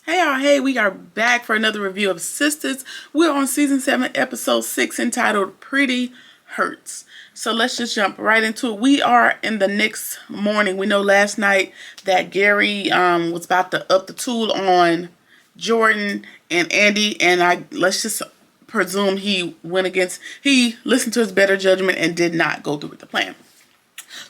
Hey y'all, hey, we are back for another review of Sisters. We're on season 7, episode 6, entitled Pretty Hurts. So let's just jump right into it. We are in the next morning. We know last night that Gary was about to up the tool on Jordan and Andy, and let's just presume he listened to his better judgment and did not go through with the plan.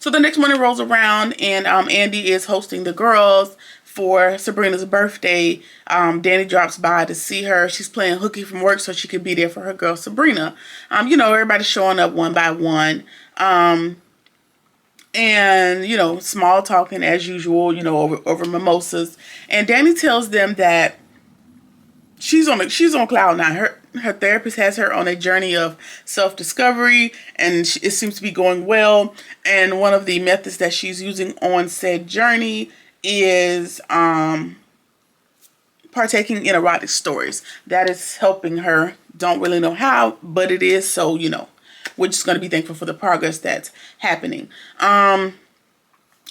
So the next morning rolls around, and Andy is hosting the girls for Sabrina's birthday. Danny drops by to see her. She's playing hooky from work so she could be there for her girl Sabrina. Everybody's showing up one by one. And small talking as usual, over mimosas. And Danny tells them that she's on cloud nine. Her therapist has her on a journey of self-discovery, and it seems to be going well. And one of the methods that she's using on said journey is partaking in erotic stories. That is helping her. Don't really know how, but it is. So, we're just going to be thankful for the progress that's happening.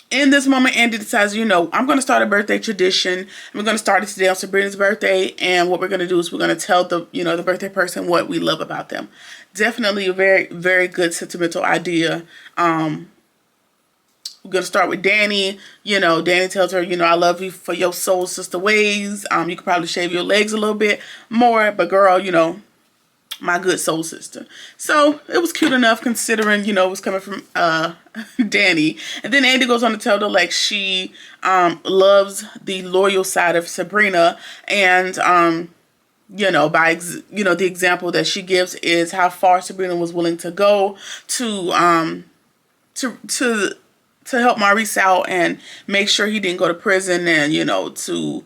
In this moment, Andy decides, I'm going to start a birthday tradition. We're going to start it today on Sabrina's birthday. And what we're going to do is we're going to tell the birthday person what we love about them. Definitely a very, very good sentimental idea. We're going to start with Danny. Danny tells her, I love you for your soul sister ways. You could probably shave your legs a little bit more, but girl, my good soul sister. So it was cute enough considering, it was coming from Danny. And then Andy goes on to tell her she loves the loyal side of Sabrina. And the example that she gives is how far Sabrina was willing to go to help Maurice out and make sure he didn't go to prison, and to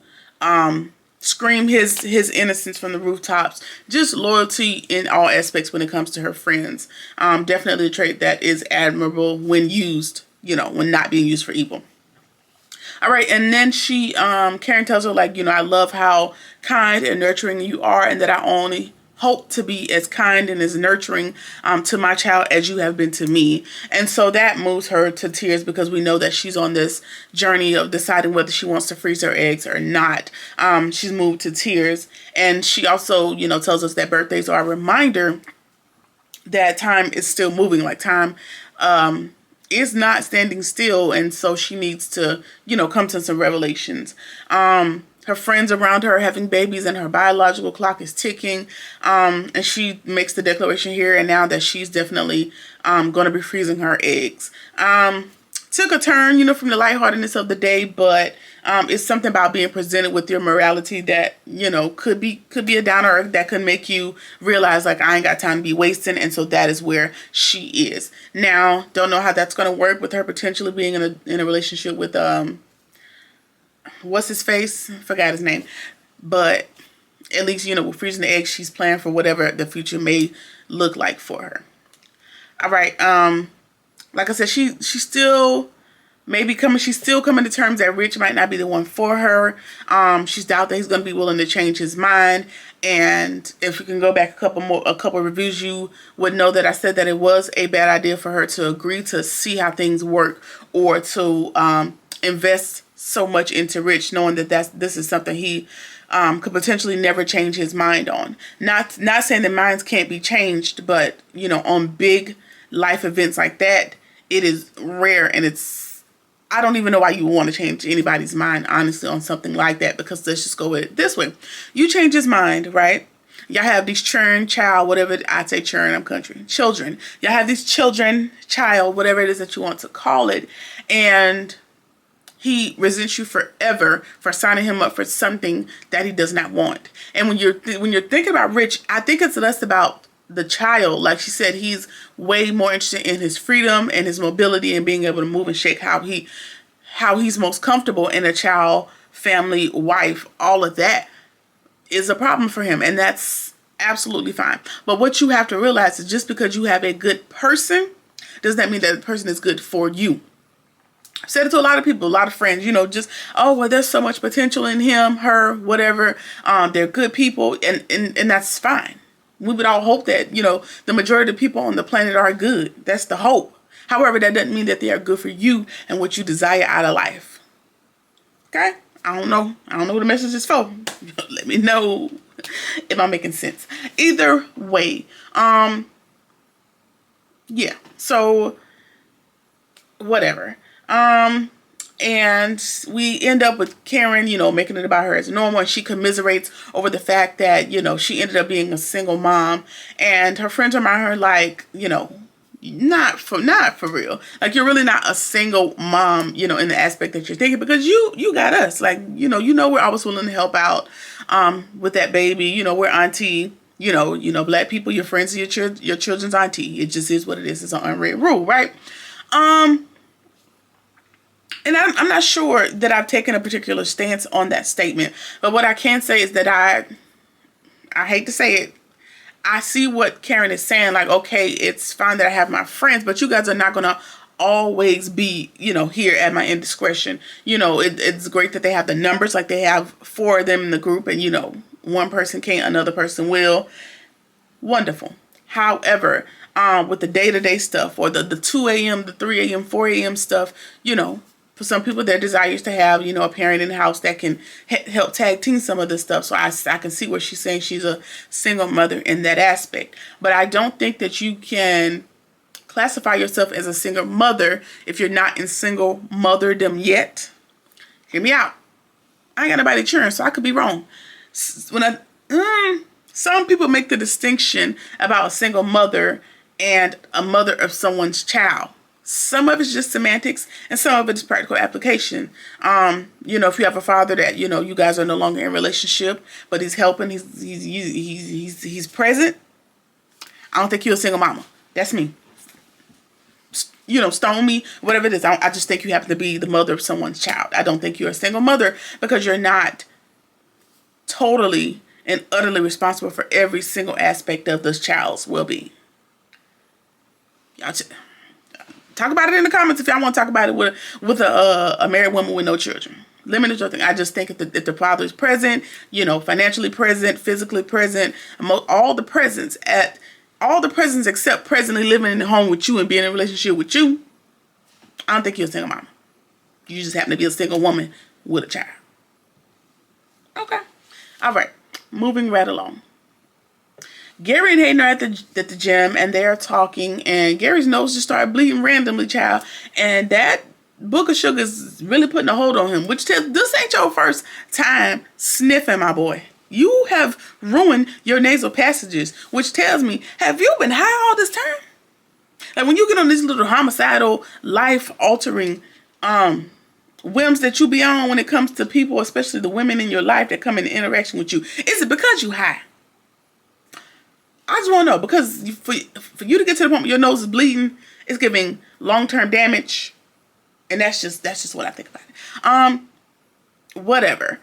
scream his innocence from the rooftops. Just loyalty in all aspects when it comes to her friends. Definitely a trait that is admirable when used, when not being used for evil. All right, and then Karen tells her I love how kind and nurturing you are, and that I only hope to be as kind and as nurturing to my child as you have been to me. And so that moves her to tears, because we know that she's on this journey of deciding whether she wants to freeze her eggs or not. She's moved to tears. And she also, tells us that birthdays are a reminder that time is still moving, time is not standing still. And so she needs to, come to some revelations. Her friends around her are having babies, and her biological clock is ticking. And she makes the declaration here and now that she's definitely going to be freezing her eggs. Took a turn, from the lightheartedness of the day, but it's something about being presented with your morality that, could be a downer, that could make you realize I ain't got time to be wasting. And so that is where she is. Now, don't know how that's going to work with her potentially being in a relationship with what's his face? Forgot his name. But at least, with freezing the eggs, she's planning for whatever the future may look like for her. All right. Like I said, she's still coming to terms that Rich might not be the one for her. She's doubt that he's going to be willing to change his mind. And if you can go back a couple reviews, you would know that I said that it was a bad idea for her to agree to see how things work, or to invest so much into Rich, knowing that this is something he could potentially never change his mind on. Not saying that minds can't be changed, but on big life events like that, it is rare, and I don't even know why you want to change anybody's mind, honestly, on something like that, because let's just go with it this way. You change his mind, right? Y'all have these children, whatever, I say children, I'm country, children. Y'all have these children, child, whatever it is that you want to call it, and he resents you forever for signing him up for something that he does not want. And when you're thinking about Rich, I think it's less about the child. Like she said, he's way more interested in his freedom and his mobility and being able to move and shake, how he's most comfortable in a child, family, wife. All of that is a problem for him, and that's absolutely fine. But what you have to realize is just because you have a good person does not mean that the person is good for you. I've said it to a lot of people, a lot of friends, there's so much potential in him, her, whatever. They're good people, and that's fine. We would all hope that, the majority of people on the planet are good. That's the hope. However, that doesn't mean that they are good for you and what you desire out of life. Okay? I don't know. I don't know what the message is for. Let me know if I'm making sense. Either way, yeah. So whatever. And we end up with Karen, you know, making it about her as normal. And she commiserates over the fact that, you know, she ended up being a single mom. And her friends around her like, you know, not for real. Like, you're really not a single mom, you know, in the aspect that you're thinking, because you got us. Like, you know, we're always willing to help out with that baby. You know, we're auntie. You know, black people, your friends, your children's auntie. It just is what it is. It's an unwritten rule, right? And I'm not sure that I've taken a particular stance on that statement, but what I can say is that I hate to say it, I see what Karen is saying. Like, okay, it's fine that I have my friends, but you guys are not going to always be, you know, here at my indiscretion. You know, it's great that they have the numbers, like they have 4 of them in the group, and, you know, one person can't, another person will. Wonderful. However, with the day-to-day stuff, or the 2 a.m., the 3 a.m., 4 a.m. stuff, you know, for some people, their desire is to have, you know, a parent in the house that can help tag team some of this stuff. So I can see where she's saying she's a single mother in that aspect. But I don't think that you can classify yourself as a single mother if you're not in single motherdom yet. Hear me out. I ain't got nobody cheering, so I could be wrong. Some people make the distinction about a single mother and a mother of someone's child. Some of it's just semantics, and some of it's practical application. You know, if you have a father that, you know, you guys are no longer in a relationship, but he's helping, he's present, I don't think you're a single mama. That's me. You know, stone me, whatever it is. I just think you happen to be the mother of someone's child. I don't think you're a single mother, because you're not totally and utterly responsible for every single aspect of this child's well-being. Y'all talk about it in the comments if y'all want to talk about it with a married woman with no children. Let me know your thing. I just think if the father is present, you know, financially present, physically present, all the presents except presently living in the home with you and being in a relationship with you, I don't think you're a single mama. You just happen to be a single woman with a child. Okay. All right. Moving right along. Gary and Hayden are at the gym, and they are talking, and Gary's nose just started bleeding randomly, child. And that book of sugar is really putting a hold on him, which tells this ain't your first time sniffing, my boy. You have ruined your nasal passages, which tells me, have you been high all this time? Like, when you get on these little homicidal, life-altering whims that you be on when it comes to people, especially the women in your life that come into interaction with you, is it because you high? I just want to know, because for you to get to the point where your nose is bleeding, it's giving long-term damage, and that's just what I think about it. Whatever.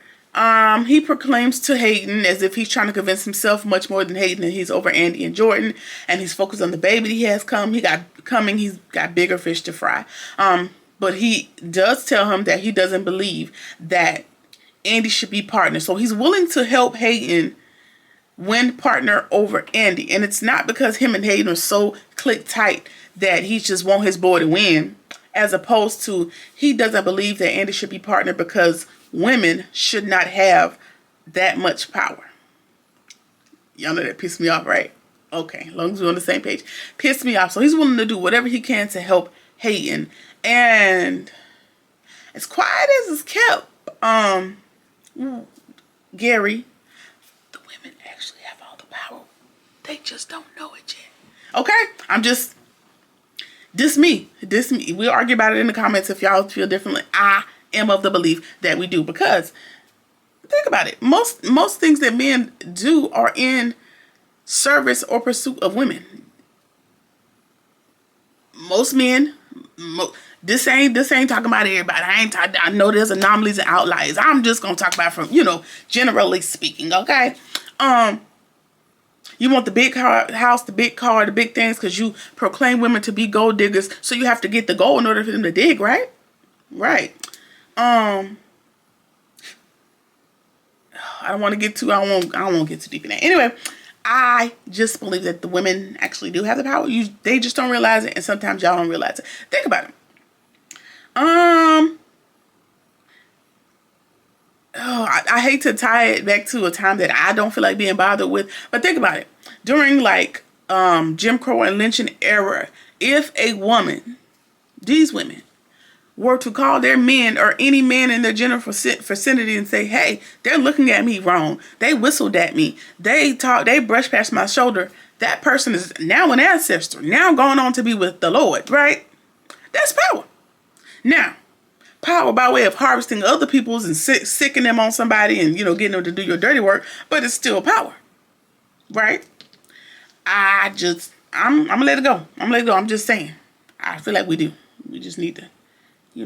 He proclaims to Hayden as if he's trying to convince himself much more than Hayden that he's over Andy and Jordan, and he's focused on the baby he has he's got bigger fish to fry. But he does tell him that he doesn't believe that Andy should be partner. So he's willing to help Hayden win partner over Andy. And it's not because him and Hayden are so click tight that he just want his boy to win, as opposed to he doesn't believe that Andy should be partner because women should not have that much power. Y'all know that pissed me off, right? Okay, as long as we're on the same page. Pissed me off. So he's willing to do whatever he can to help Hayden. And as quiet as it's kept, Gary, the women actually have all the power. They just don't know it yet. Okay? This me. We'll argue about it in the comments if y'all feel differently. I am of the belief that we do, because think about it. Most things that men do are in service or pursuit of women. Most men, this ain't talking about everybody. I know there's anomalies and outliers. I'm just gonna talk about from, generally speaking. Okay. You want the big house, the big car, the big things, because you proclaim women to be gold diggers. So you have to get the gold in order for them to dig, right? Right. I don't want to get too. I won't get too deep in that. Anyway, I just believe that the women actually do have the power. They just don't realize it, and sometimes y'all don't realize it. Think about it. oh, I hate to tie it back to a time that I don't feel like being bothered with, but think about it. During like Jim Crow and lynching era, if a woman, these women, were to call their men or any man in their general vicinity and say, hey, they're looking at me wrong, they whistled at me, they brushed past my shoulder, that person is now an ancestor, now going on to be with the Lord, right? That's power. Now, power by way of harvesting other people's and sicking them on somebody and, getting them to do your dirty work, but it's still power, right? I'm gonna let it go. I'm just saying. I feel like we do. We just need to,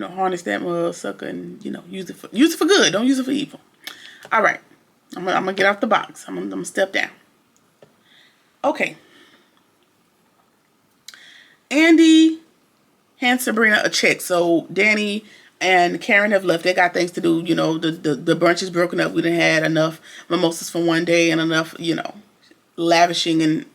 harness that mother sucker and, use it for good. Don't use it for evil. All right. I'm gonna get off the box. I'm gonna step down. Okay. Andy hands Sabrina a check. So Danny and Karen have left. They got things to do. The brunch is broken up. We done had enough mimosas for one day and enough, lavishing and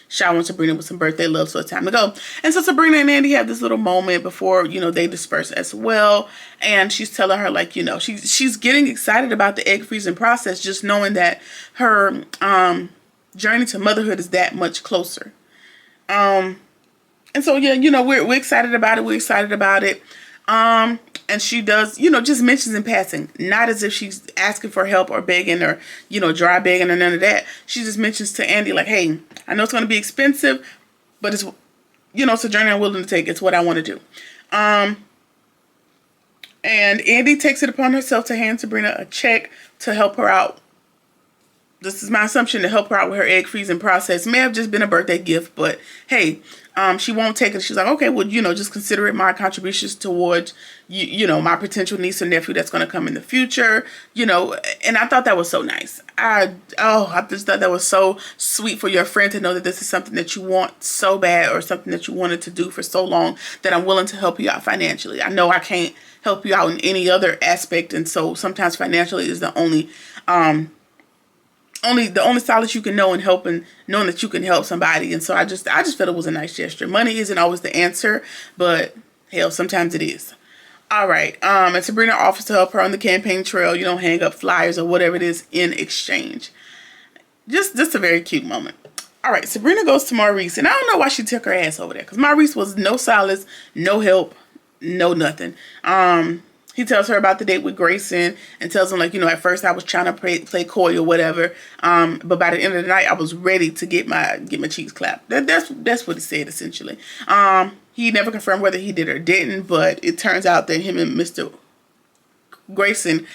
showering Sabrina with some birthday love, so it's time to go. And so Sabrina and Andy have this little moment before, they disperse as well. And she's telling her, like, she's getting excited about the egg freezing process, just knowing that her journey to motherhood is that much closer. And so, yeah, we're excited about it. We're excited about it. And she does, just mentions in passing, not as if she's asking for help or begging or, dry begging or none of that. She just mentions to Andy, like, hey, I know it's going to be expensive, but it's, it's a journey I'm willing to take. It's what I want to do. And Andy takes it upon herself to hand Sabrina a check to help her out. This is my assumption, to help her out with her egg freezing process. May have just been a birthday gift, but hey, she won't take it. She's like, okay, well, just consider it my contributions towards, my potential niece or nephew that's going to come in the future, and I thought that was so nice. I just thought that was so sweet for your friend to know that this is something that you want so bad, or something that you wanted to do for so long, that I'm willing to help you out financially. I know I can't help you out in any other aspect, and so sometimes financially is the only solace you can know in helping, knowing that you can help somebody. And so I just felt it was a nice gesture. Money isn't always the answer, but hell, sometimes it is. All right. And Sabrina offers to help her on the campaign trail, hang up flyers or whatever it is in exchange. Just a very cute moment. All right. Sabrina goes to Maurice, and I don't know why she took her ass over there, because Maurice was no solace, no help, no nothing. He tells her about the date with Grayson and tells him, like, at first I was trying to play coy or whatever. But by the end of the night, I was ready to get my cheeks clapped. That's what he said, essentially. He never confirmed whether he did or didn't, but it turns out that him and Mr. Grayson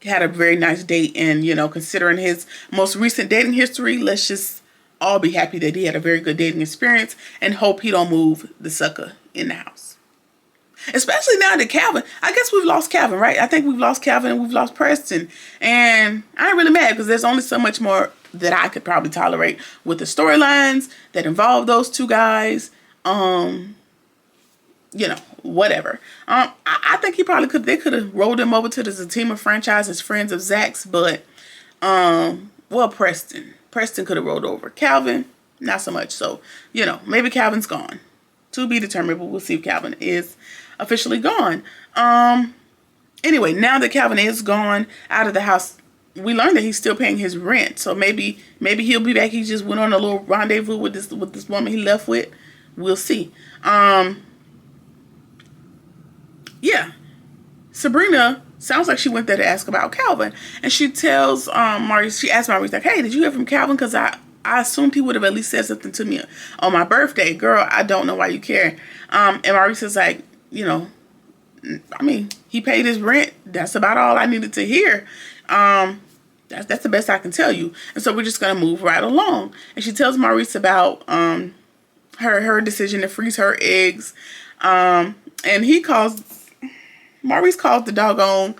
had a very nice date. And, considering his most recent dating history, let's just all be happy that he had a very good dating experience and hope he don't move the sucker in the house. Especially now that Calvin, I guess we've lost Calvin, right? I think we've lost Calvin and we've lost Preston. And I ain't really mad, because there's only so much more that I could probably tolerate with the storylines that involve those two guys. Whatever. I think they could have rolled him over to the Zatima franchise as friends of Zach's, but, Preston could have rolled over. Calvin, not so much. So, maybe Calvin's gone. To be determined, but we'll see if Calvin is officially gone. Anyway, now that Calvin is gone out of the house, we learned that he's still paying his rent. So maybe he'll be back. He just went on a little rendezvous with this woman he left with. We'll see. Yeah. Sabrina sounds like she went there to ask about Calvin, and she tells Maurice. She asked Maurice, like, "Hey, did you hear from Calvin? Because I assumed he would have at least said something to me on my birthday. Girl, I don't know why you care." And Maurice is like, he paid his rent. That's about all I needed to hear. That's the best I can tell you. And so we're just going to move right along. And she tells Maurice about her decision to freeze her eggs. And Maurice calls the doggone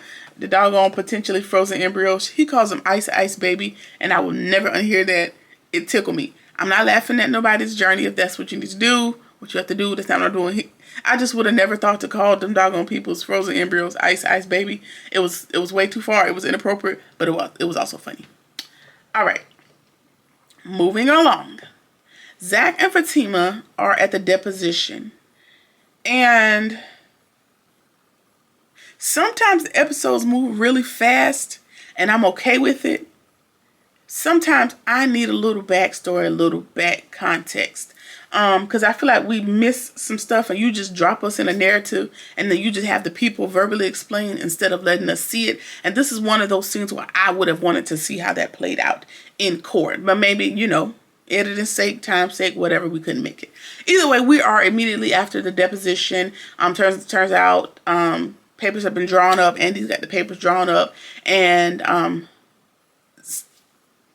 potentially frozen embryos. He calls them ice baby. And I will never unhear that. It tickled me. I'm not laughing at nobody's journey. If that's what you need to do, what you have to do, that's not what I'm doing. I just would have never thought to call them doggone people's frozen embryos ice baby. It was way too far. It was inappropriate, but it was also funny. All right. Moving along. Zach and Fatima are at the deposition. And sometimes the episodes move really fast. and I'm okay with it. Sometimes I need a little backstory, a little back context. Because I feel like we miss some stuff and you just drop us in a narrative and then you just have the people verbally explain instead of letting us see it. And this is one of those scenes where I would have wanted to see how that played out in court. But maybe, you know, editing sake, time sake, whatever, we couldn't make it. Either way, we are immediately after the deposition. Turns out papers have been drawn up. Andy's got the papers drawn up. And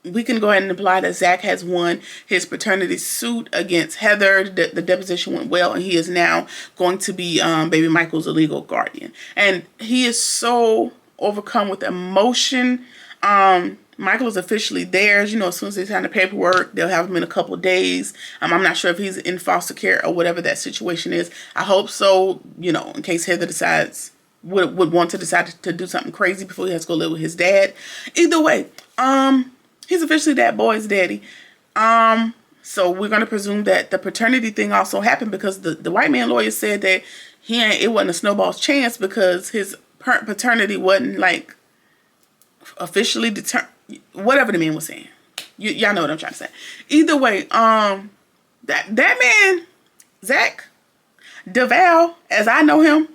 we can go ahead and imply that Zach has won his paternity suit against Heather. The deposition went well, and he is now going to be baby Michael's legal guardian. And he is so overcome with emotion. Michael is officially theirs. You know, as soon as they sign the paperwork, they'll have him in a couple of days. I'm not sure if he's in foster care or whatever that situation is. I hope so, you know, in case Heather would want to decide to do something crazy before he has to go live with his dad. Either way, he's officially that boy's daddy. So we're going to presume that the paternity thing also happened because the white man lawyer said that it wasn't a snowball's chance because his paternity wasn't like officially determined. Whatever the man was saying. Y'all know what I'm trying to say. Either way, that man, Zach DeVal, as I know him,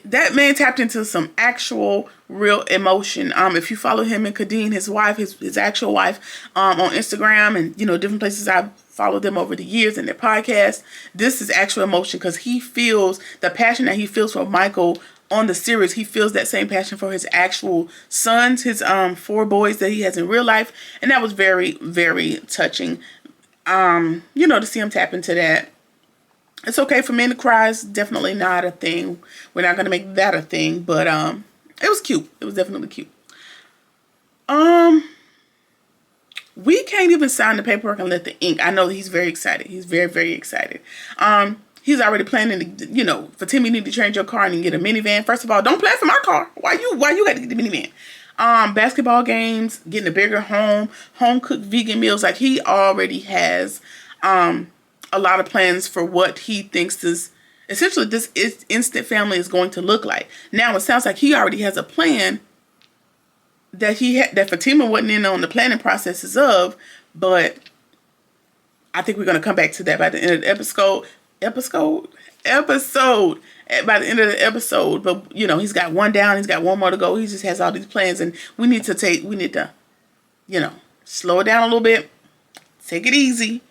that man tapped into some actual real emotion. If you follow him and Kadeen, his wife, his actual wife, on Instagram and, you know, different places I've followed them over the years in their podcast, this is actual emotion because he feels the passion that he feels for Michael on the series. He feels that same passion for his actual sons, his 4 boys that he has in real life. And that was very, very touching, you know, to see him tap into that. It's okay for men to cry. It's definitely not a thing. We're not going to make that a thing. But it was cute. It was definitely cute. We can't even sign the paperwork and let the ink. I know he's very excited. He's very, very excited. He's already planning to, you know, for Tim, you need to change your car and get a minivan. First of all, don't plan for my car. Why you got to get the minivan? Basketball games, getting a bigger home cooked vegan meals. Like he already has a lot of plans for what he thinks this instant family is going to look like. Now it sounds like he already has a plan that that Fatima wasn't in on the planning processes of, but I think we're going to come back to that by the end of the episode. By the end of the episode. But you know, he's got one down, he's got one more to go. He just has all these plans, and we need to, you know, slow it down a little bit, take it easy,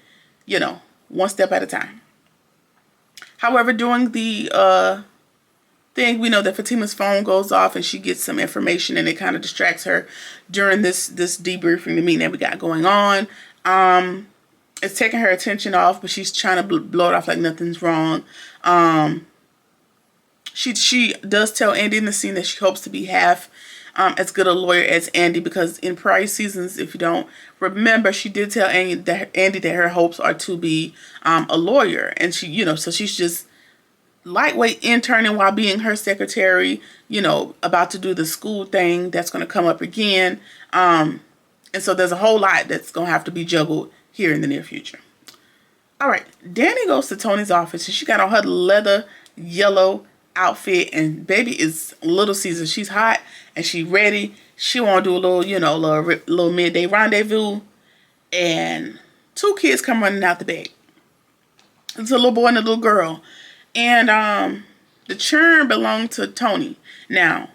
you know, one step at a time. However, during the thing, we know that Fatima's phone goes off and she gets some information, and it kind of distracts her during this debriefing, the meeting that we got going on. It's taking her attention off, but she's trying to blow it off like nothing's wrong. She does tell Andy in the scene that she hopes to be half as good a lawyer as Andy, because in prior seasons, if you don't remember, she did tell Andy that her hopes are to be a lawyer, and she, you know, so she's just lightweight interning while being her secretary, you know, about to do the school thing that's going to come up again. And so there's a whole lot that's going to have to be juggled here in the near future. All right, Danny goes to Tony's office, and she got on her leather yellow outfit, and baby is Little Caesar. She's hot and she ready. She want to do a little, you know, little midday rendezvous, and 2 kids come running out the bed. It's a little boy and a little girl, and the churn belonged to Tony. Now,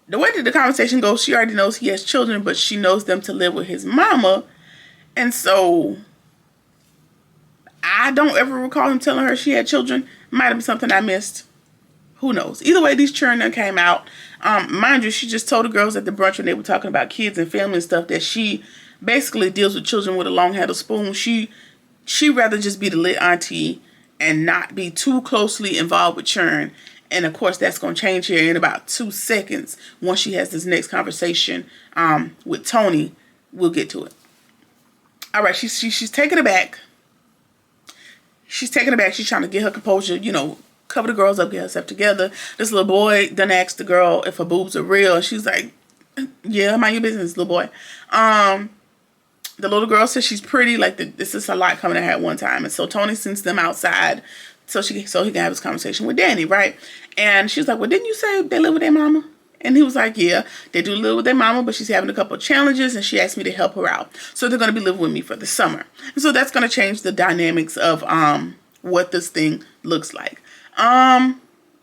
the way that the conversation goes, she already knows he has children, but she knows them to live with his mama. And so I don't ever recall him telling her she had children. Might have been something I missed. Who knows? Either way, these children came out. Mind you, she just told the girls at the brunch when they were talking about kids and family and stuff that she basically deals with children with a long-handled spoon. She rather just be the lit auntie and not be too closely involved with churn. And of course, that's going to change here in about 2 seconds once she has this next conversation with Tony. We'll get to it. All right, she's taken aback. She's taken aback. She's trying to get her composure, you know, cover the girls up, get herself together. This little boy then asks the girl if her boobs are real. She's like, yeah, mind your business, little boy. The little girl says she's pretty. Like, this is a lot coming at her at one time. And so Tony sends them outside so he can have his conversation with Danny, right? And she's like, well, didn't you say they live with their mama? And he was like, yeah, they do live with their mama, but she's having a couple of challenges and she asked me to help her out. So they're going to be living with me for the summer. And so that's going to change the dynamics of what this thing looks like. And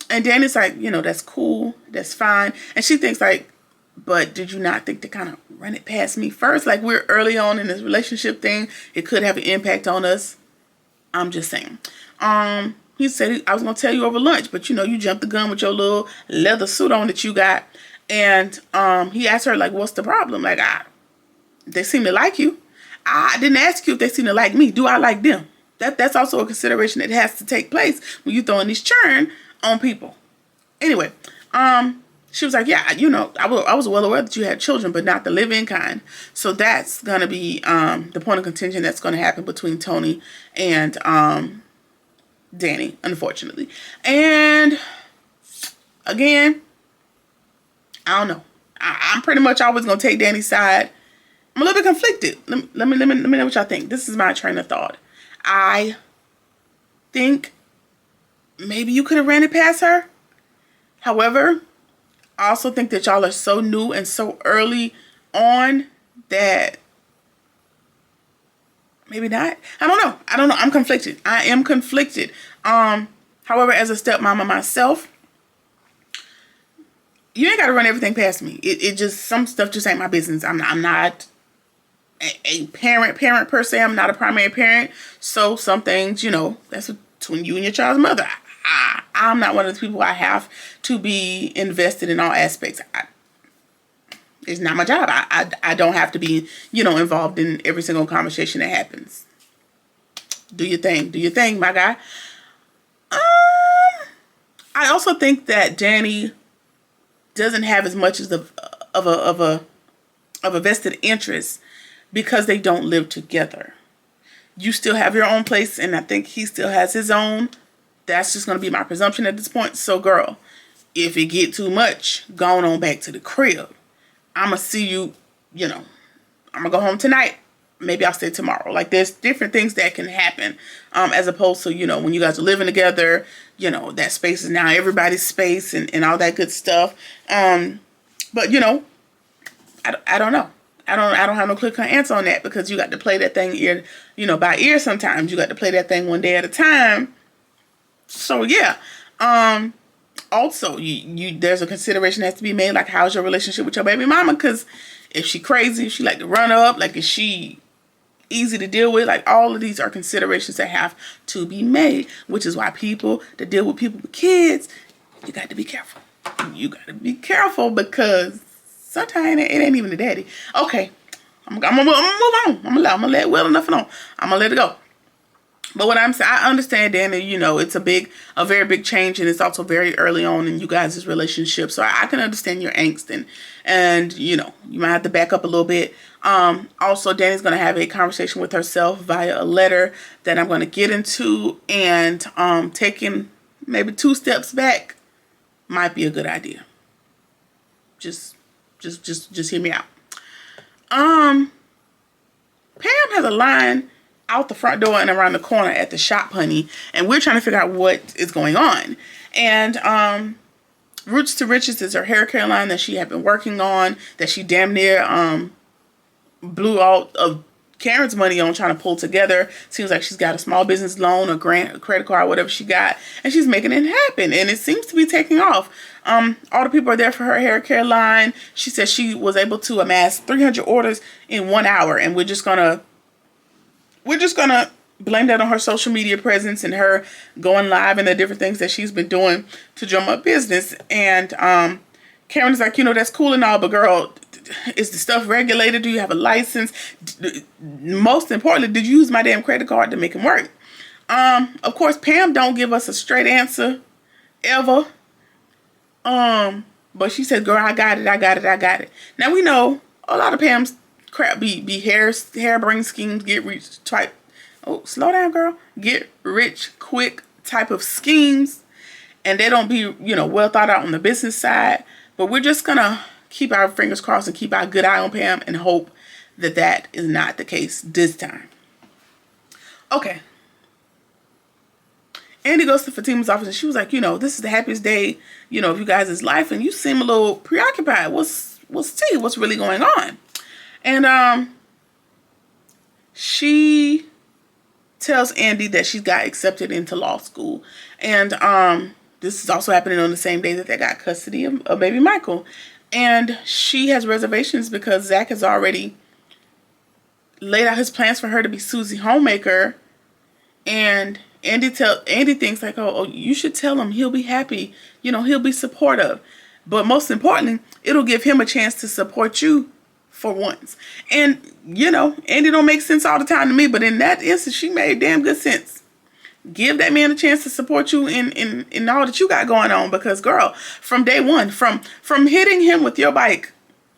Danny's like, you know, that's cool. That's fine. And she thinks like, but did you not think to kind of run it past me first? Like, we're early on in this relationship thing. It could have an impact on us. I'm just saying. He said, I was going to tell you over lunch, but you know, you jumped the gun with your little leather suit on that you got. And he asked her, like, what's the problem? Like, they seem to like you. I didn't ask you if they seem to like me. Do I like them? That's also a consideration that has to take place when you throwing this churn on people. Anyway, she was like, yeah, you know, I was well aware that you had children, but not the live-in kind. So that's going to be the point of contention that's going to happen between Tony and Danny, unfortunately. And again, I don't know. I'm pretty much always going to take Danny's side. I'm a little bit conflicted. Let me know what y'all think. This is my train of thought. I think maybe you could have ran it past her. However, I also think that y'all are so new and so early on that maybe not. I don't know. I'm conflicted. I am conflicted. However, as a stepmama myself, you ain't got to run everything past me. It just, some stuff just ain't my business. I'm not a parent per se. I'm not a primary parent. So some things, you know, that's between you and your child's mother. I'm not one of the people I have to be invested in all aspects. It's not my job. I don't have to be, you know, involved in every single conversation that happens. Do your thing. Do your thing, my guy. I also think that Danny doesn't have as much as of a vested interest because they don't live together. You still have your own place, and I think he still has his own. That's just going to be my presumption at this point. So, girl, if it get too much, going on back to the crib. I'm going to see you, you know, I'm going to go home tonight. Maybe I'll stay tomorrow. Like, there's different things that can happen as opposed to, you know, when you guys are living together, you know, that space is now everybody's space and all that good stuff. But, you know, I don't know. I don't have no clear-cut answer on that because you got to play that thing ear, you know, by ear sometimes. You got to play that thing one day at a time. So, yeah. Also, there's a consideration that has to be made, like, how's your relationship with your baby mama? Because if she crazy, if she like to run up, like, is she easy to deal with? Like, all of these are considerations that have to be made, which is why people that deal with people with kids, you got to be careful. You got to be careful because sometimes it ain't even the daddy. Okay, I'm gonna move on. I'm gonna let well enough alone. I'm gonna let it go. But what I'm saying, I understand, Danny, you know, it's a very big change, and it's also very early on in you guys' relationship. So I can understand your angst and, you know, you might have to back up a little bit. Also, Danny's going to have a conversation with herself via a letter that I'm going to get into, and taking maybe 2 steps back might be a good idea. Just hear me out. Pam has a line out the front door and around the corner at the shop, honey, and we're trying to figure out what is going on. And Roots to Riches is her hair care line that she had been working on, that she damn near blew out of Karen's money on trying to pull together. Seems like she's got a small business loan, a grant, a credit card, whatever she got, and she's making it happen, and it seems to be taking off. All the people are there for her hair care line. She said she was able to amass 300 orders in 1 hour, and we're just gonna blame that on her social media presence and her going live and the different things that she's been doing to drum up business. And Karen is like, you know, that's cool and all, but girl, is the stuff regulated? Do you have a license? Most importantly, did you use my damn credit card to make it work? Of course, Pam don't give us a straight answer ever. But she said, girl, I got it. Now we know a lot of Pam's crap be harebrained schemes, get rich type. Oh, slow down, girl. Get rich quick type of schemes, and they don't be, you know, well thought out on the business side. But we're just gonna keep our fingers crossed and keep our good eye on Pam and hope that that is not the case this time. Okay. Andy goes to Fatima's office and she was like, this is the happiest day, of you guys' life, and you seem a little preoccupied. What's tea? What's really going on? And she tells Andy that she got accepted into law school. And this is also happening on the same day that they got custody of baby Michael. And she has reservations because Zach has already laid out his plans for her to be Susie Homemaker. And Andy thinks like, oh, you should tell him, he'll be happy. He'll be supportive. But most importantly, it'll give him a chance to support you for once. And, Andy don't make sense all the time to me, but in that instance, she made damn good sense. Give that man a chance to support you in all that you got going on, because girl, from day one, from hitting him with your bike,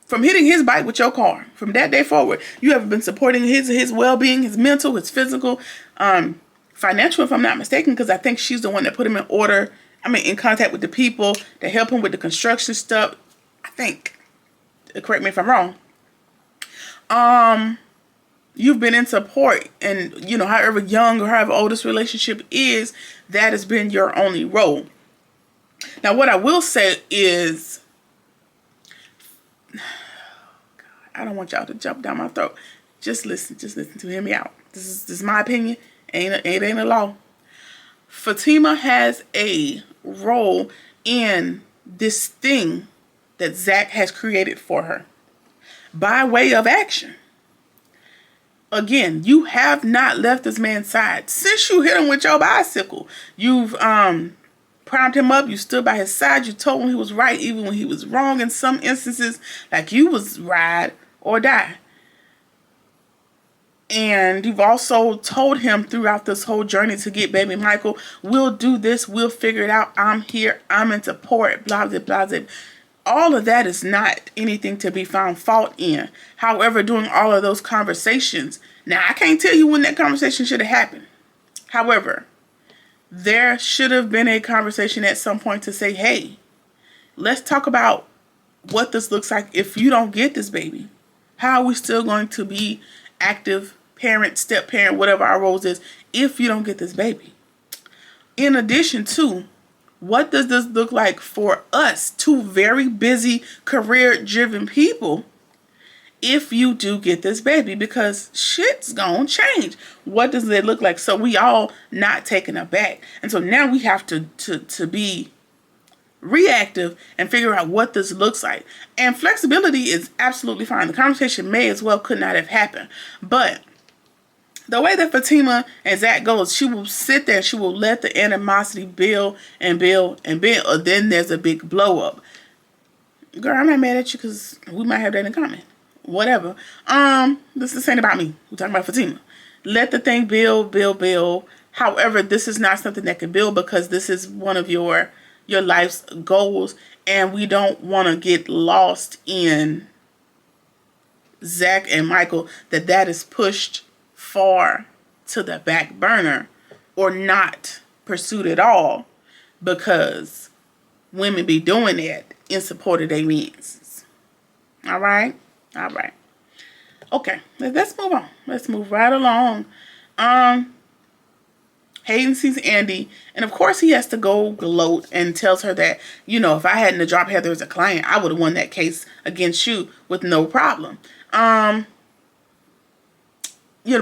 from hitting his bike with your car, from that day forward, you have been supporting his well-being, his mental, his physical, financial, if I'm not mistaken, because I think she's the one that put him in contact with the people that help him with the construction stuff. I think, correct me if I'm wrong. You've been in support, and however young or however old this relationship is, that has been your only role. Now, what I will say is, I don't want y'all to jump down my throat. Just listen to hear me out. This is my opinion. It ain't a law. Fatima has a role in this thing that Zach has created for her by way of action. Again, you have not left this man's side. Since you hit him with your bicycle, you've primed him up, you stood by his side, you told him he was right even when he was wrong in some instances, like you was ride or die. And you've also told him throughout this whole journey to get baby Michael, we'll do this, we'll figure it out, I'm here, I'm in support, blah, blah, blah, blah. All of that is not anything to be found fault in. However, during all of those conversations, now I can't tell you when that conversation should have happened. However, there should have been a conversation at some point to say, hey, let's talk about what this looks like if you don't get this baby. How are we still going to be active parent, step parent, whatever our roles is, if you don't get this baby? In addition to, what does this look like for us, two very busy, career-driven people, if you do get this baby? Because shit's gonna change. What does it look like? So we all not taken aback. And so now we have to be reactive and figure out what this looks like. And flexibility is absolutely fine. The conversation may as well could not have happened. But the way that Fatima and Zach goes, she will sit there, she will let the animosity build and build and build, or then there's a big blow up. Girl, I'm not mad at you because we might have that in common. Whatever. This ain't about me. We're talking about Fatima. Let the thing build. However, this is not something that can build because this is one of your life's goals, and we don't want to get lost in Zach and Michael, that is pushed far to the back burner or not pursued at all, because women be doing that in support of their means. All right. Okay, let's move on. Let's move right along. Hayden sees Andy, and of course he has to go gloat and tells her that, if I hadn't have dropped Heather as a client, I would have won that case against you with no problem.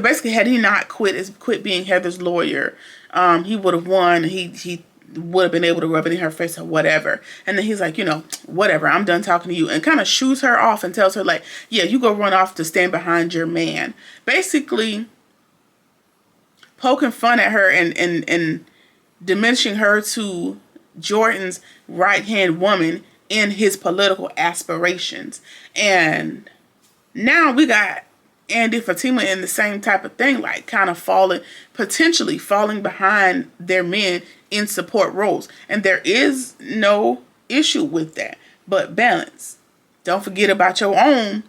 Basically, had he not quit being Heather's lawyer, he would have won. He would have been able to rub it in her face or whatever. And then he's like, whatever, I'm done talking to you. And kind of shoos her off and tells her, like, yeah, you go run off to stand behind your man. Basically, poking fun at her and diminishing her to Jordan's right-hand woman in his political aspirations. And now we got Andy and Fatima in the same type of thing, like kind of potentially falling behind their men in support roles. And there is no issue with that, but balance. Don't forget about your own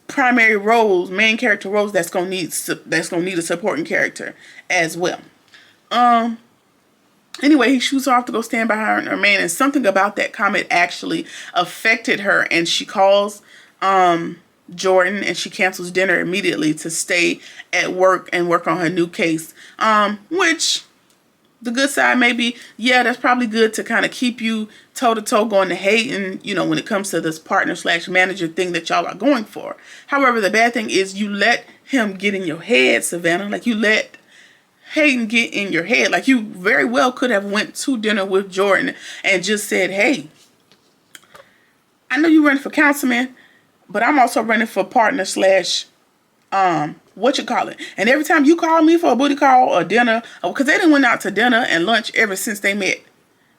primary roles, main character roles that's gonna need a supporting character as well. Anyway, he shoots off to go stand behind her man, and something about that comment actually affected her, and she calls Jordan, and she cancels dinner immediately to stay at work and work on her new case, which the good side may be, yeah, that's probably good to kind of keep you toe to toe going to Hayden, you know, when it comes to this partner slash manager thing that y'all are going for. However, the bad thing is you let him get in your head, Savannah. Like, you let Hayden get in your head. Like, you very well could have went to dinner with Jordan and just said, hey, I know you're running for councilman, but I'm also running for partner slash what you call it. And every time you call me for a booty call or dinner, because they didn't went out to dinner and lunch ever since they met.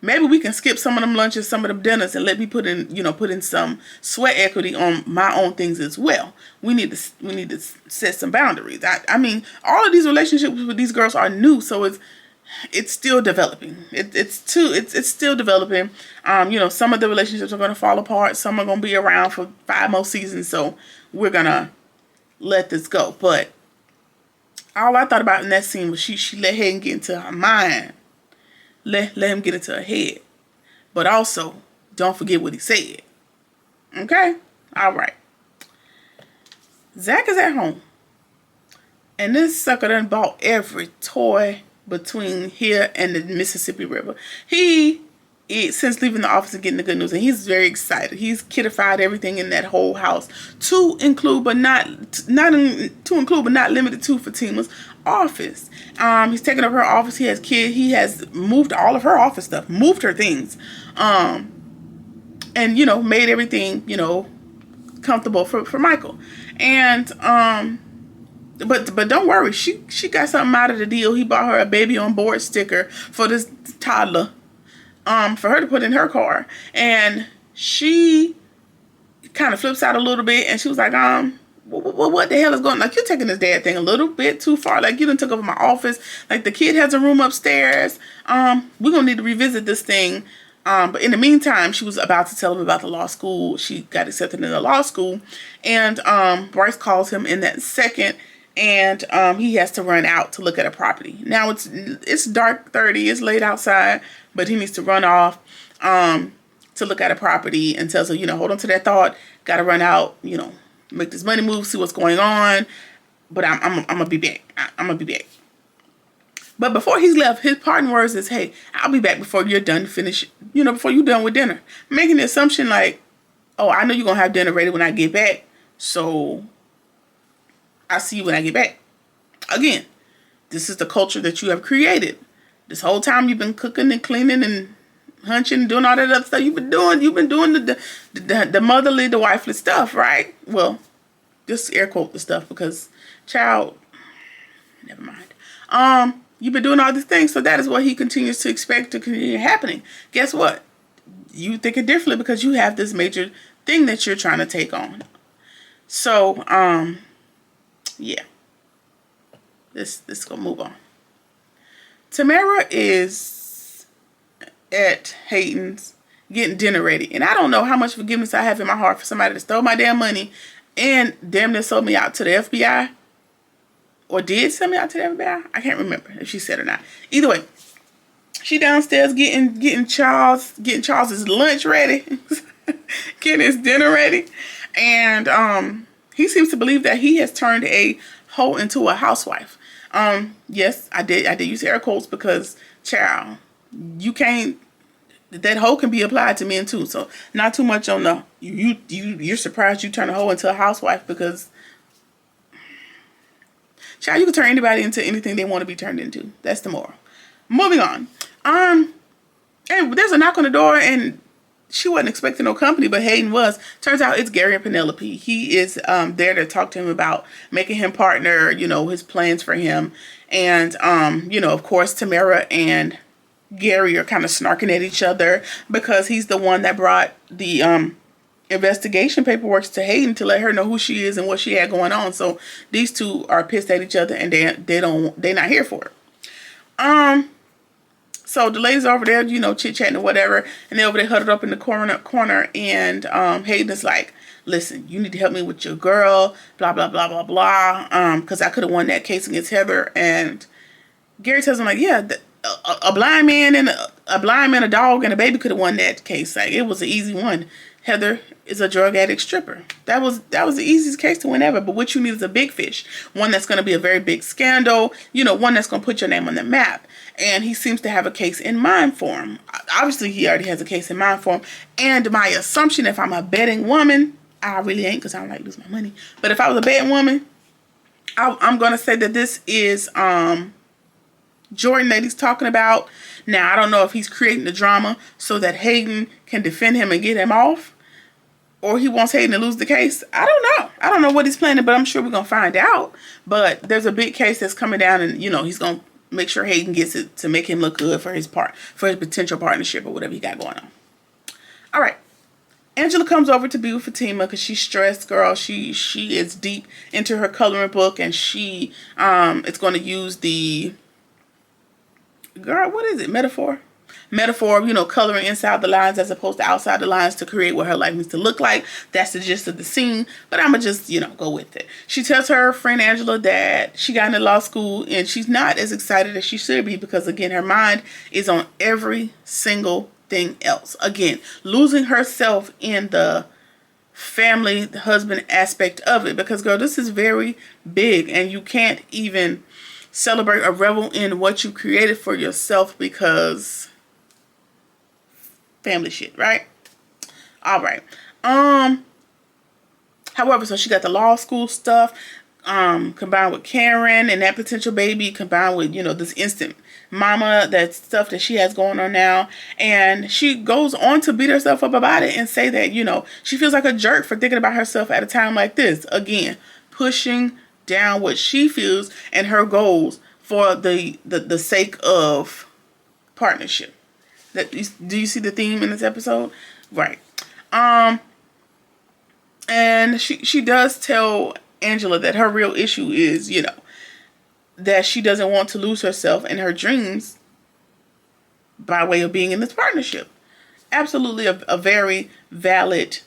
Maybe we can skip some of them lunches, some of them dinners, and let me put in some sweat equity on my own things as well. We need to set some boundaries. I mean, all of these relationships with these girls are new, so it's still developing. It's still developing. Some of the relationships are going to fall apart. Some are going to be around for 5 more seasons. So we're gonna let this go. But all I thought about in that scene was she let Hayden get into her mind. Let him get into her head. But also, don't forget what he said. Okay? All right. Zach is at home. And this sucker done bought every toy between here and the Mississippi River. Since leaving the office and getting the good news, and he's very excited. He's kiddified everything in that whole house to include, but not limited to Fatima's office. He's taken up her office. He has kids. He has moved all of her office stuff, moved her things, and made everything comfortable for Michael. And but don't worry, she got something out of the deal. He bought her a baby on board sticker for this toddler. For her to put in her car. And she kind of flips out a little bit, and she was like, what the hell is going on? Like, you're taking this dad thing a little bit too far. Like, you done took over my office. Like, the kid has a room upstairs. We're going to need to revisit this thing. But in the meantime, she was about to tell him about the law school. She got accepted in the law school. And Bryce calls him in that second. And he has to run out to look at a property. Now it's dark 30. It's late outside, but he needs to run off to look at a property, and tells her, hold on to that thought. Got to run out, make this money move, see what's going on. But I'm gonna be back. I'm gonna be back. But before he's left, his parting words is, "Hey, I'll be back before you're done. Before you're done with dinner." Making the assumption like, "Oh, I know you're gonna have dinner ready when I get back, so I'll see you when I get back." Again, this is the culture that you have created. This whole time you've been cooking and cleaning and hunching and doing all that other stuff. You've been doing the motherly, the wifely stuff, right? Well, just air quote the stuff because never mind. You've been doing all these things, so that is what he continues to expect to continue happening. Guess what? You think it differently because you have this major thing that you're trying to take on. So, yeah. Let's go move on. Tamara is at Hayden's getting dinner ready. And I don't know how much forgiveness I have in my heart for somebody that stole my damn money and damn near sold me out to the FBI. Or did send me out to the FBI. I can't remember if she said or not. Either way, she downstairs getting Charles's lunch ready. Getting his dinner ready. And he seems to believe that he has turned a hoe into a housewife. Yes, I did use air quotes because, child, you can't, that hoe can be applied to men too. So not too much on the, you're surprised you turn a hoe into a housewife because, child, you can turn anybody into anything they want to be turned into. That's the moral. Moving on. And there's a knock on the door, and she wasn't expecting no company, but Hayden was. Turns out it's Gary and Penelope. He is there to talk to him about making him partner, his plans for him. And, of course, Tamara and Gary are kind of snarking at each other because he's the one that brought the investigation paperwork to Hayden to let her know who she is and what she had going on. So these two are pissed at each other, and they're not here for it. So the ladies are over there, chit-chatting or whatever, and they're over there huddled up in the corner, and Hayden is like, "Listen, you need to help me with your girl, blah, blah, blah, blah, blah, because I could have won that case against Heather." And Gary tells him, like, "Yeah, a blind man, a dog, and a baby could have won that case. Like, it was an easy one. Heather is a drug addict stripper. That was the easiest case to win ever. But what you need is a big fish. One that's going to be a very big scandal. You know, one that's going to put your name on the map. And he seems to have a case in mind for him. Obviously, he already has a case in mind for him. And my assumption, if I'm a betting woman, I really ain't, because I don't like losing my money. But if I was a betting woman, I'm going to say that this is Jordan that he's talking about. Now, I don't know if he's creating the drama so that Hayden can defend him and get him off, or he wants Hayden to lose the case. I don't know. I don't know what he's planning, but I'm sure we're going to find out. But there's a big case that's coming down, and, you know, he's going to make sure Hayden gets it to make him look good for his potential partnership or whatever he got going on. All right. Angela comes over to be with Fatima because she's stressed, girl. She is deep into her coloring book, and she is going to use the... Girl, what is it? Metaphor, you know, coloring inside the lines as opposed to outside the lines to create what her life needs to look like. That's the gist of the scene, but I'm going to just, you know, go with it. She tells her friend Angela that she got into law school and she's not as excited as she should be because, again, her mind is on every single thing else. Again, losing herself in the family, the husband aspect of it, because, girl, this is very big and you can't even celebrate or revel in what you created for yourself because family shit, right? All right. However, so she got the law school stuff combined with Karen and that potential baby, combined with, you know, this instant mama, that stuff that she has going on now. And she goes on to beat herself up about it and say that, you know, she feels like a jerk for thinking about herself at a time like this. Again, pushing down what she feels and her goals for the sake of partnership. Do you see the theme in this episode? Right. And she does tell Angela that her real issue is, you know, that she doesn't want to lose herself and her dreams by way of being in this partnership. Absolutely a very valid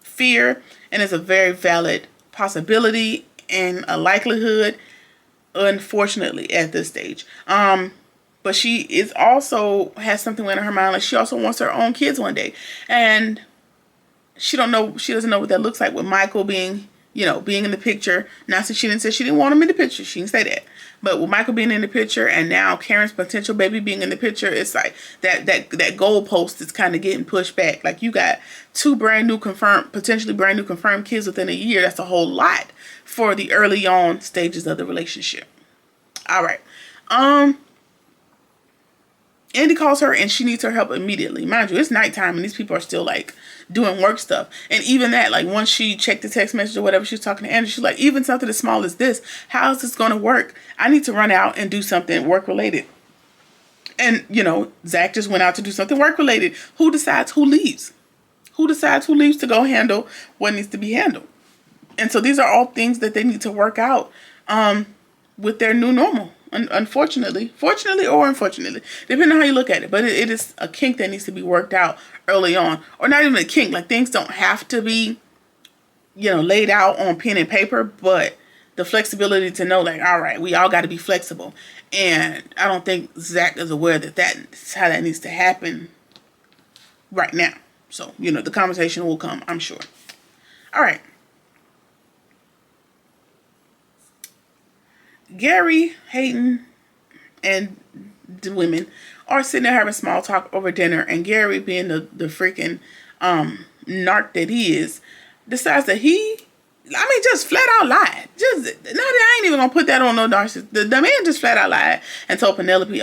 fear, and it's a very valid possibility and a likelihood, unfortunately, at this stage. But she is also has something in her mind, like she also wants her own kids one day, and she doesn't know what that looks like with Michael being, you know, being in the picture. Now, since she didn't say she didn't want him in the picture, she didn't say that. But with Michael being in the picture and now Karen's potential baby being in the picture, it's like that goalpost is kind of getting pushed back. Like, you got two potentially brand new confirmed kids within a year. That's a whole lot for the early on stages of the relationship. All right. Andy calls her and she needs her help immediately. Mind you, it's nighttime and these people are still like doing work stuff. And even that, like, once she checked the text message or whatever, she was talking to Andrew, she's like, even something as small as this, how is this going to work? I need to run out and do something work related. And, you know, Zach just went out to do something work related. Who decides who leaves? Who decides who leaves to go handle what needs to be handled? And so these are all things that they need to work out with their new normal. Unfortunately, fortunately or unfortunately, depending on how you look at it. But it is a kink that needs to be worked out early on. Or not even a kink. Like, things don't have to be, you know, laid out on pen and paper. But the flexibility to know, like, all right, we all got to be flexible. And I don't think Zach is aware that that's how that needs to happen right now. So, you know, the conversation will come, I'm sure. All right. Gary, Hayden, and the women are sitting there having small talk over dinner, and Gary, being the freaking narc that he is, decides that just flat out lied. I ain't even gonna put that on no narcissist. The man just flat out lied and told Penelope,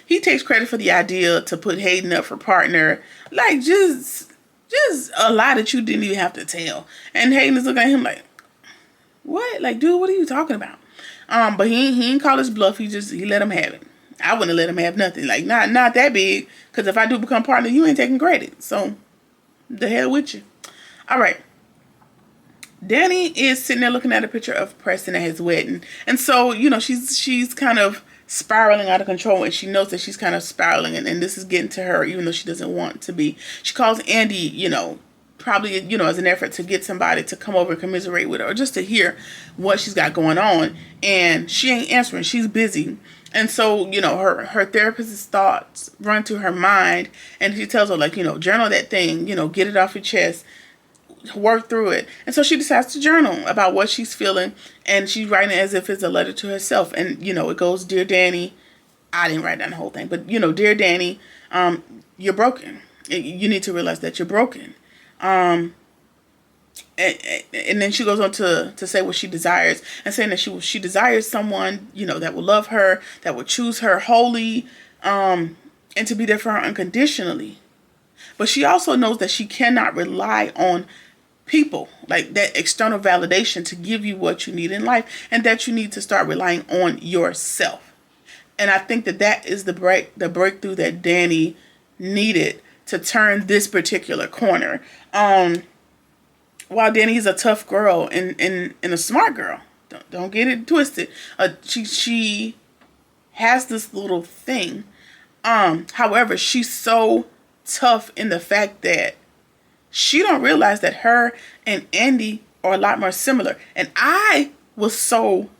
he takes credit for the idea to put Hayden up for partner. Like, just a lie that you didn't even have to tell. And Hayden is looking at him like, what? Like, dude, what are you talking about? But he ain't call his bluff. He let him have it. I wouldn't have let him have nothing. Like, not that big. Because if I do become partner, you ain't taking credit. So, the hell with you. All right. Danny is sitting there looking at a picture of Preston at his wedding. And so, you know, she's kind of spiraling out of control. And she knows that she's kind of spiraling. And this is getting to her, even though she doesn't want to be. She calls Andy, you know, probably, you know, as an effort to get somebody to come over and commiserate with her, or just to hear what she's got going on. And she ain't answering. She's busy. And so, you know, her therapist's thoughts run through her mind, and she tells her, like, you know, journal that thing, you know, get it off your chest, work through it. And so she decides to journal about what she's feeling, and she's writing it as if it's a letter to herself. And, you know, it goes, "Dear Danny," I didn't write down the whole thing, but, you know, "Dear Danny, you're broken. You need to realize that you're broken." And then she goes on to say what she desires, and saying that she desires someone, you know, that will love her, that will choose her wholly, and to be there for her unconditionally. But she also knows that she cannot rely on people, like that external validation, to give you what you need in life, and that you need to start relying on yourself. And I think that is the breakthrough that Danny needed to turn this particular corner. While Danny is a tough girl and a smart girl, don't get it twisted. She has this little thing. However, she's so tough in the fact that she don't realize that her and Andy are a lot more similar. And I was so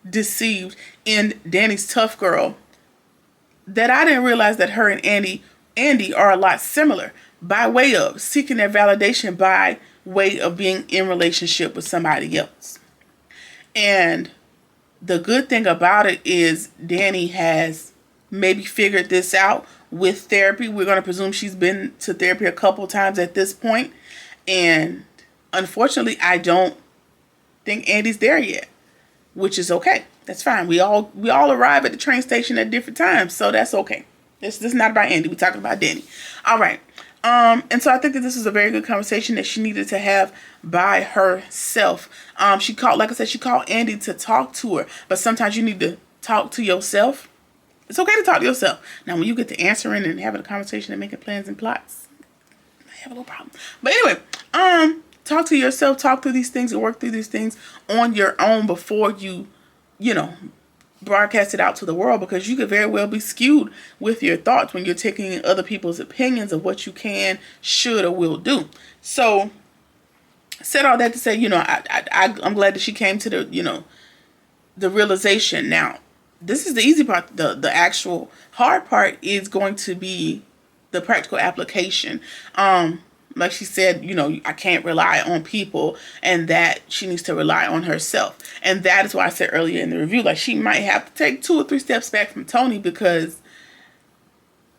deceived in Danny's tough girl that I didn't realize that her and Andy are a lot similar, by way of seeking their validation, by way of being in relationship with somebody else. And the good thing about it is Danny has maybe figured this out with therapy. We're going to presume she's been to therapy a couple times at this point. And unfortunately, I don't think Andy's there yet, which is okay. That's fine. We all arrive at the train station at different times, so that's okay. This is not about Andy. We're talking about Danny. All right. And so I think that this is a very good conversation that she needed to have by herself. She called Andy to talk to her, but sometimes you need to talk to yourself. It's okay to talk to yourself. Now, when you get to answering and having a conversation and making plans and plots, I have a little problem. But anyway, talk to yourself, talk through these things and work through these things on your own before you broadcast it out to the world, because you could very well be skewed with your thoughts when you're taking in other people's opinions of what you can, should, or will do. So, said all that to say, I'm glad that she came to the realization. Now, this is the easy part. The actual hard part is going to be the practical application. Like she said, I can't rely on people, and that she needs to rely on herself. And that is why I said earlier in the review, like, she might have to take 2 or 3 steps back from Tony, because,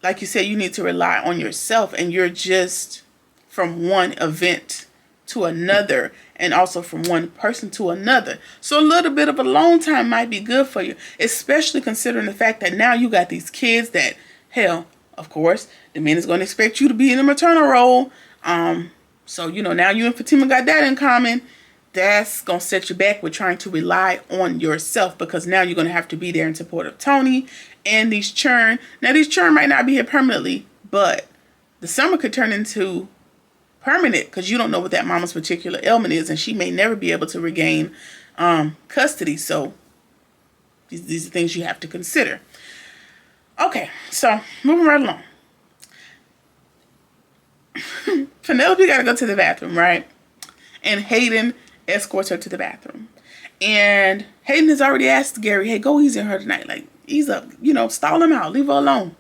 like you said, you need to rely on yourself, and you're just from one event to another, and also from one person to another. So a little bit of alone time might be good for you, especially considering the fact that now you got these kids that, hell, of course, the man is going to expect you to be in the maternal role. So, now you and Fatima got that in common. That's going to set you back with trying to rely on yourself, because now you're going to have to be there in support of Tony and these churn. Now, these churn might not be here permanently, but the summer could turn into permanent, because you don't know what that mama's particular ailment is, and she may never be able to regain custody. So these are things you have to consider. Okay, so moving right along. Penelope got to go to the bathroom, right? And Hayden escorts her to the bathroom. And Hayden has already asked Gary, hey, go easy on her tonight. Like, ease up, stall him out, leave her alone.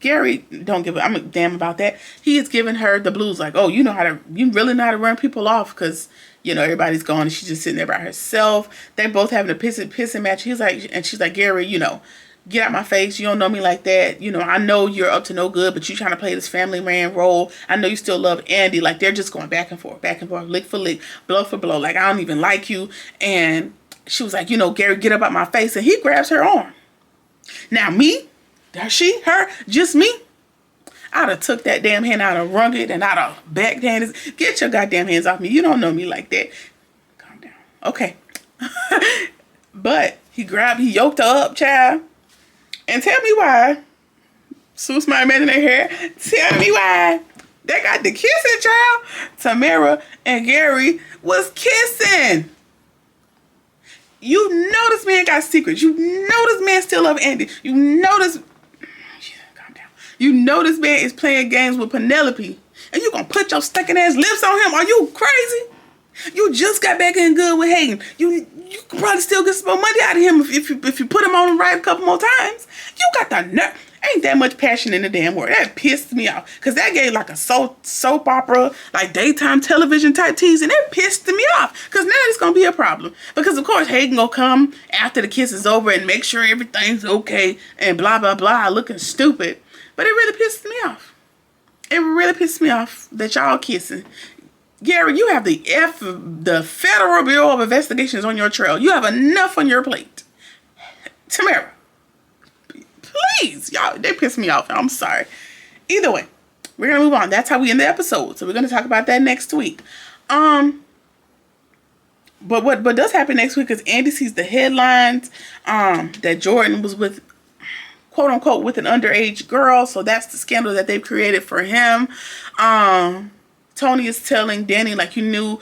Gary don't give I'm a damn about that. He is giving her the blues, like, oh, you really know how to run people off, because everybody's gone and she's just sitting there by herself. They both having a pissing match. He's like, and she's like, Gary, get out my face. You don't know me like that. I know you're up to no good, but you trying to play this family man role. I know you still love Andy. Like, they're just going back and forth, lick for lick, blow for blow. Like, I don't even like you. And she was like, Gary, get up out my face. And he grabs her arm. Now, me, her, just me, I'd have took that damn hand, I'd have wrung it, and I'd have backhanded. Get your goddamn hands off me. You don't know me like that. Calm down. Okay. But he yoked her up, child. And tell me why. Suits my imaginary hair. Tell me why they got the kissing, child. Tamara and Gary was kissing. You know this man got secrets. You know this man still love Andy. Calm down. You know this man is playing games with Penelope. and you gonna put your stinking ass lips on him? Are you crazy? You just got back in good with Hayden. You could probably still get some more money out of him if you put him on the right a couple more times. You got the nerve. Ain't that much passion in the damn word. That pissed me off. Because that gave like a soap opera, like daytime television type tease. And that pissed me off. Because now it's going to be a problem. Because of course Hayden going to come after the kiss is over and make sure everything's okay. And blah, blah, blah. Looking stupid. But it really pissed me off. It really pissed me off that y'all kissing. Gary, you have the Federal Bureau of Investigations on your trail. You have enough on your plate. Tamara. Please, y'all, they piss me off. I'm sorry. Either way, we're gonna move on. That's how we end the episode. So we're gonna talk about that next week. But what does happen next week is Andy sees the headlines that Jordan was with, quote unquote, with an underage girl. So that's the scandal that they've created for him. Tony is telling Danny, like, you knew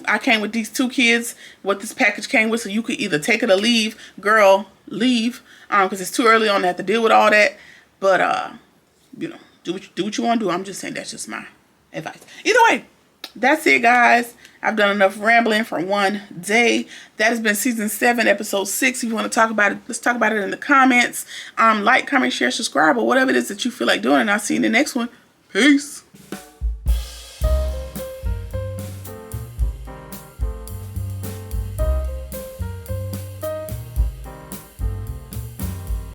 I came with these 2 kids, what this package came with, so you could either take it or leave. Girl, leave. Because it's too early on to have to deal with all that. But, you know, do what you want to do. I'm just saying that's just my advice. Either way, that's it, guys. I've done enough rambling for one day. That has been season 7, episode 6. If you want to talk about it, let's talk about it in the comments. Like, comment, share, subscribe, or whatever it is that you feel like doing. And I'll see you in the next one. Peace.